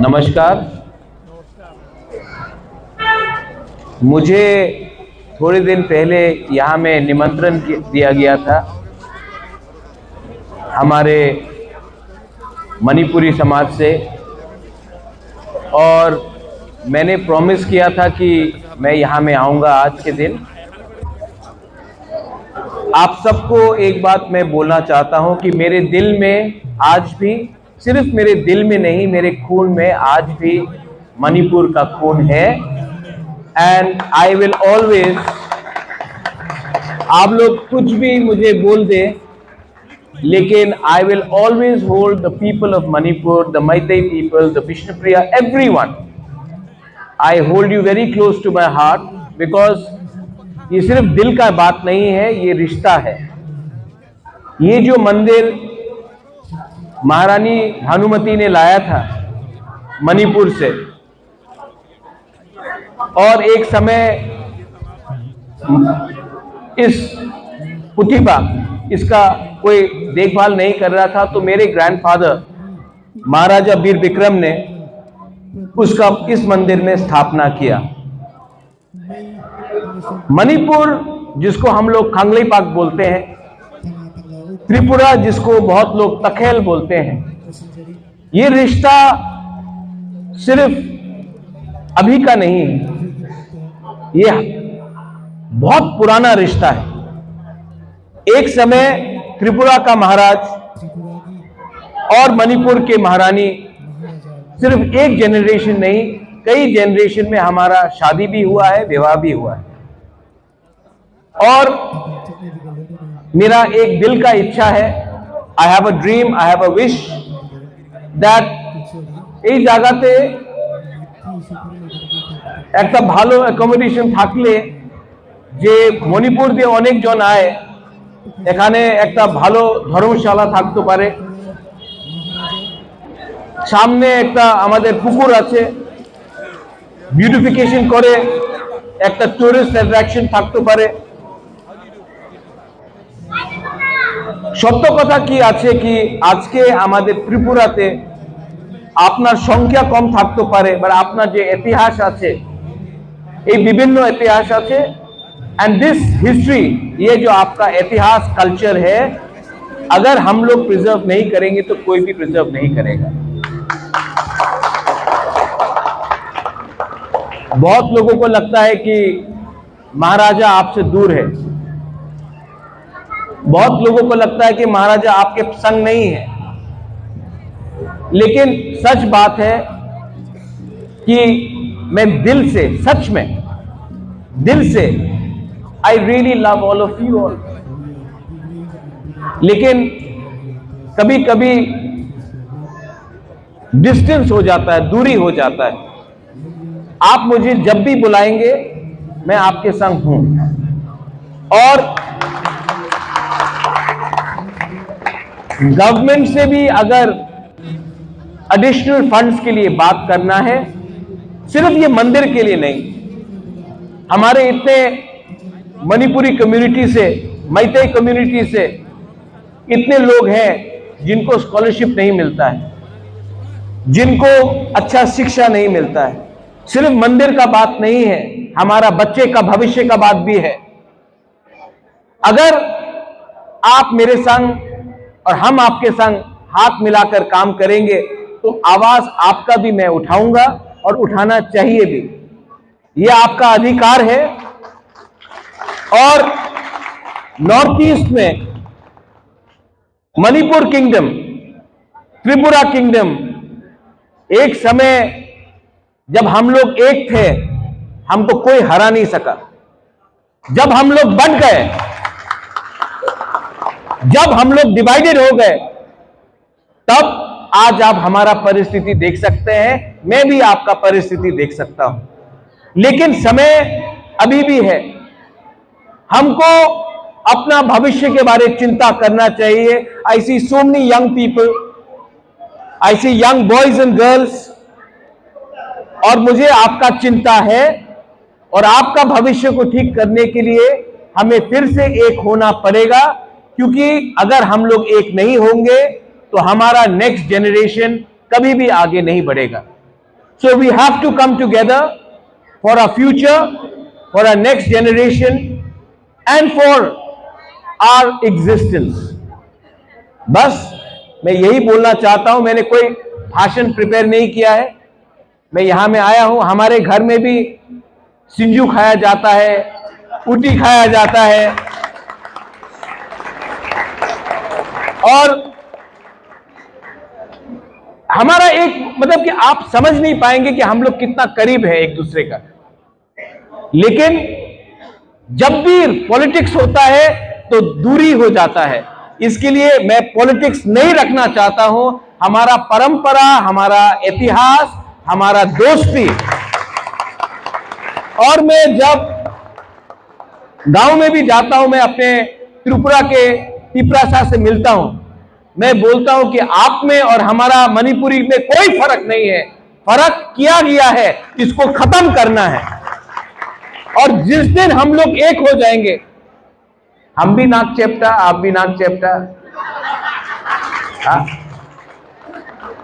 नमस्कार। मुझे थोड़े दिन पहले यहाँ में निमंत्रण दिया गया था हमारे मणिपुरी समाज से, और मैंने प्रॉमिस किया था कि मैं यहाँ में आऊँगा आज के दिन। आप सबको एक बात मैं बोलना चाहता हूँ कि मेरे दिल में आज भी, सिर्फ मेरे दिल में नहीं, मेरे खून में आज भी मणिपुर का खून है। एंड आई विल ऑलवेज, आप लोग कुछ भी मुझे बोल दे, लेकिन I will always hold the people of Manipur, the Meitei people, the Bishnupriya, everyone, I hold you very close to my heart, because ये सिर्फ दिल का बात नहीं है, ये रिश्ता है। ये जो मंदिर महारानी भानुमति ने लाया था मणिपुर से, और एक समय इस पुथिबा, इसका कोई देखभाल नहीं कर रहा था, तो मेरे ग्रैंडफादर महाराजा वीर विक्रम ने उसका इस मंदिर में स्थापना किया। मणिपुर जिसको हम लोग खांगलेपाक बोलते हैं, त्रिपुरा जिसको बहुत लोग तखेल बोलते हैं, ये रिश्ता सिर्फ अभी का नहीं है, ये बहुत पुराना रिश्ता है। एक समय त्रिपुरा का महाराज और मणिपुर के महारानी, सिर्फ एक जनरेशन नहीं, कई जनरेशन में हमारा शादी भी हुआ है, विवाह भी हुआ है। और मेरा एक दिल का इच्छा है, I have a dream, I have a wish that এই জায়গাতে একটা ভালো অ্যাকোমোডেশন থাকলে যে মণিপুর দিয়ে অনেকজন আয়, এখানে একটা ভালো ধর্মশালা থাকতে পারে, সামনে একটা আমাদের পুকুর আছে, বিউটিফিকেশন করে একটা টুরিস্ট অ্যাট্রাকশন থাকতে পারে। সত্য কথা কি আছে কি আজকে আমাদের ত্রিপুরাতে আপনার সংখ্যা কম থাকতে পারে, বাট আপনার যে ইতিহাস আছে, এই বিভিন্ন इतिहास আছে, एंड दिस हिस्ट्री, ये जो आपका इतिहास कल्चर है, अगर हम लोग प्रिजर्व नहीं करेंगे तो कोई भी प्रिजर्व नहीं करेगा। बहुत लोगों को लगता है कि महाराजा आपसे दूर है, बहुत लोगों को लगता है कि महाराजा आपके संग नहीं है, लेकिन सच बात है कि मैं दिल से, सच में दिल से, I really love all of you all. लेकिन कभी कभी डिस्टेंस हो जाता है, दूरी हो जाता है। आप मुझे जब भी बुलाएंगे मैं आपके संग हूं, और गवर्नमेंट से भी अगर एडिशनल फंड्स के लिए बात करना है, सिर्फ ये मंदिर के लिए नहीं, हमारे इतने मणिपुरी कम्युनिटी से, मैतेई कम्युनिटी से इतने लोग हैं जिनको स्कॉलरशिप नहीं मिलता है, जिनको अच्छा शिक्षा नहीं मिलता है। सिर्फ मंदिर का बात नहीं है, हमारा बच्चे का भविष्य का बात भी है। अगर आप मेरे संग और हम आपके संग हाथ मिलाकर काम करेंगे तो आवाज आपका भी मैं उठाऊंगा, और उठाना चाहिए भी, यह आपका अधिकार है। और नॉर्थ ईस्ट में मणिपुर किंगडम, त्रिपुरा किंगडम, एक समय जब हम लोग एक थे, हमको कोई हरा नहीं सका। जब हम लोग बंट गए, जब हम लोग डिवाइडेड हो गए, तब आज आप हमारा परिस्थिति देख सकते हैं, मैं भी आपका परिस्थिति देख सकता हूं। लेकिन समय अभी भी है, हमको अपना भविष्य के बारे में चिंता करना चाहिए। I see so many young people, I see young boys and girls, और मुझे आपका चिंता है, और आपका भविष्य को ठीक करने के लिए हमें फिर से एक होना पड़ेगा, क्योंकि अगर हम लोग एक नहीं होंगे तो हमारा नेक्स्ट जनरेशन कभी भी आगे नहीं बढ़ेगा। So we have to come together for our future, for our next generation, and for our existence. बस मैं यही बोलना चाहता हूं। मैंने कोई भाषण प्रिपेयर नहीं किया है। मैं यहां में आया हूं। हमारे घर में भी सिंजू खाया जाता है, उटी खाया जाता है, और हमारा एक मतलब कि आप समझ नहीं पाएंगे कि हम लोग कितना करीब है एक दूसरे का। लेकिन जब भी पॉलिटिक्स होता है तो दूरी हो जाता है। इसके लिए मैं पॉलिटिक्स नहीं रखना चाहता हूं। हमारा परंपरा, हमारा इतिहास, हमारा दोस्ती। और मैं जब गांव में भी जाता हूं, मैं अपने त्रिपुरा के पिपरासा से मिलता हूं, मैं बोलता हूं कि आप में और हमारा मणिपुरी में कोई फर्क नहीं है। फर्क किया गया है, इसको खत्म करना है। और जिस दिन हम लोग एक हो जाएंगे, हम भी नाक चेपटा, आप भी नाक चेपटा।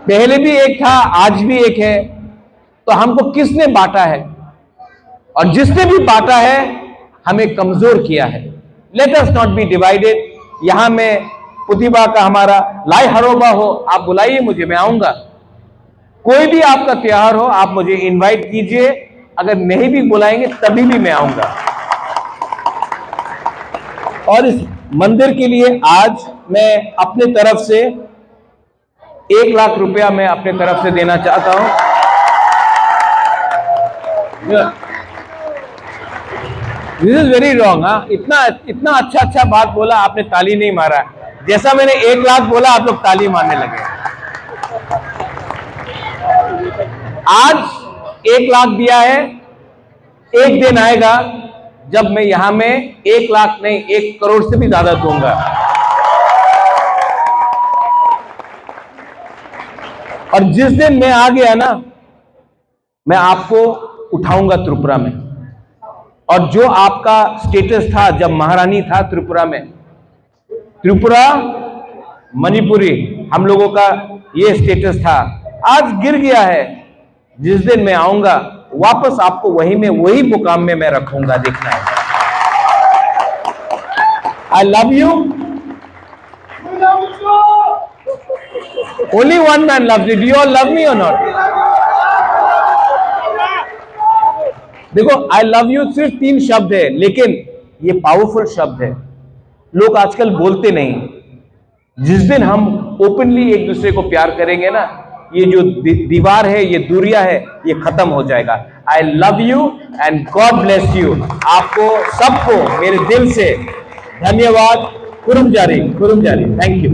पहले भी एक था, आज भी एक है। तो हमको किसने बांटा है? और जिसने भी बांटा है हमें कमजोर किया है। Let us not be divided. यहां में प्रतिभा का हमारा लाई हरोबा हो, आप बुलाइए मुझे, मैं आऊंगा। कोई भी आपका त्योहार हो, आप मुझे इनवाइट कीजिए। अगर नहीं भी बुलाएंगे तभी भी मैं आऊंगा। और इस मंदिर के लिए आज मैं अपने तरफ से 1 लाख रुपया मैं अपने तरफ से देना चाहता हूं। This is very wrong. इतना अच्छा बात बोला, आपने ताली नहीं मारा। जैसा मैंने 1 लाख बोला, आप लोग ताली मारने लगे। आज 1 लाख दिया है। एक दिन आएगा जब मैं यहां में 1 लाख नहीं, 1 करोड़ से भी ज्यादा दूंगा। और जिस दिन मैं आ गया ना, मैं आपको उठाऊंगा त्रिपुरा में। और जो आपका स्टेटस था जब महारानी था त्रिपुरा में, त्रिपुरा मणिपुरी हम लोगों का ये स्टेटस था, आज गिर गया है। जिस दिन मैं आऊंगा वापस आपको वही मुकाम में मैं रखूंगा, देखना है। I love you. Only one man loves you. Do you all love me और नॉट? देखो, आई लव यू सिर्फ 3 शब्द है, लेकिन ये पावरफुल शब्द है। लोग आजकल बोलते नहीं। जिस दिन हम ओपनली एक दूसरे को प्यार करेंगे ना, ये जो दीवार है, ये दूरियां है, ये खत्म हो जाएगा। I love you and God bless you. आपको सबको मेरे दिल से धन्यवाद। कुरुम जारी, कुरुम जारी। Thank you.